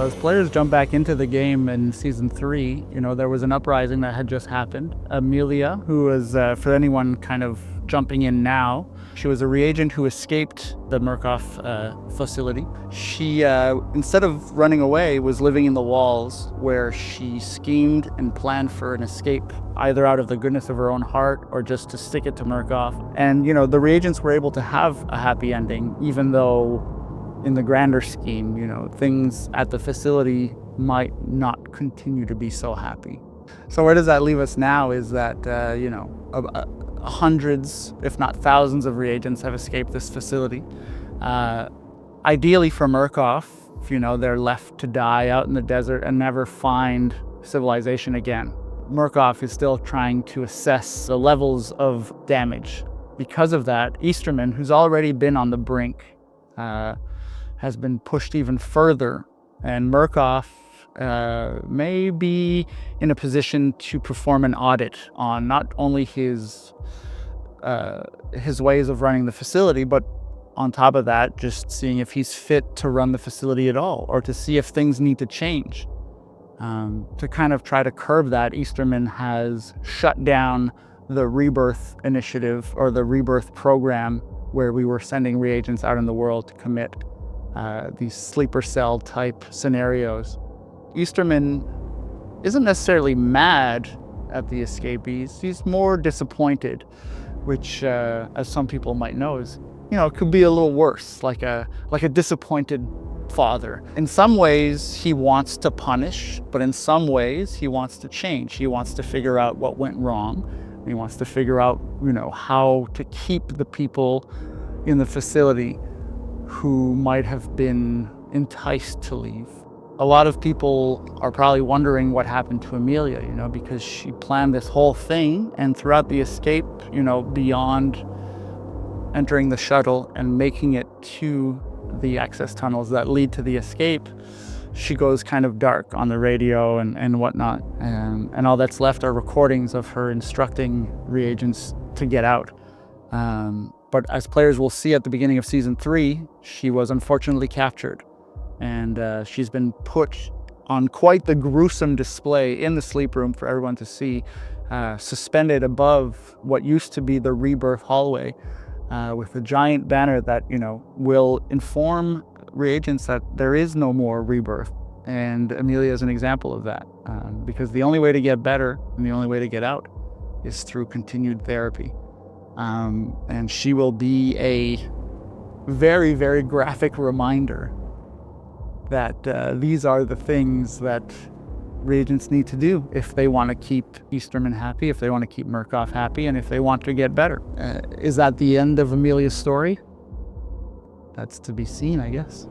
So as players jump back into the game in Season 3, there was an uprising that had just happened. Amelia, who was, for anyone kind of jumping in now, she was a reagent who escaped the Murkoff facility. She, instead of running away, was living in the walls, where she schemed and planned for an escape, either out of the goodness of her own heart or just to stick it to Murkoff. And, the reagents were able to have a happy ending, even though in the grander scheme, things at the facility might not continue to be so happy. So where does that leave us now is that, hundreds, if not thousands of reagents have escaped this facility. Ideally for Murkoff, they're left to die out in the desert and never find civilization again. Murkoff is still trying to assess the levels of damage. Because of that, Easterman, who's already been on the brink, has been pushed even further, and Murkoff may be in a position to perform an audit on not only his ways of running the facility, but on top of that, just seeing if he's fit to run the facility at all, or to see if things need to change. To kind of try to curb that, Easterman has shut down the Rebirth initiative, or the Rebirth program, where we were sending reagents out in the world to commit these sleeper cell type scenarios. Easterman isn't necessarily mad at the escapees. He's more disappointed, which, as some people might know, is, it could be a little worse, like a disappointed father. In some ways, he wants to punish, but in some ways, he wants to change. He wants to figure out what went wrong. He wants to figure out, how to keep the people in the facility who might have been enticed to leave. A lot of people are probably wondering what happened to Amelia, because she planned this whole thing, and throughout the escape, beyond entering the shuttle and making it to the access tunnels that lead to the escape, she goes kind of dark on the radio and whatnot. And all that's left are recordings of her instructing reagents to get out. But as players will see at the beginning of Season 3, she was unfortunately captured. And she's been put on quite the gruesome display in the sleep room for everyone to see, suspended above what used to be the Rebirth hallway, with a giant banner that, will inform reagents that there is no more rebirth. And Amelia is an example of that, because the only way to get better and the only way to get out is through continued therapy. And she will be a very, very graphic reminder that these are the things that reagents need to do if they want to keep Easterman happy, if they want to keep Murkoff happy, and if they want to get better. Is that the end of Amelia's story? That's to be seen, I guess.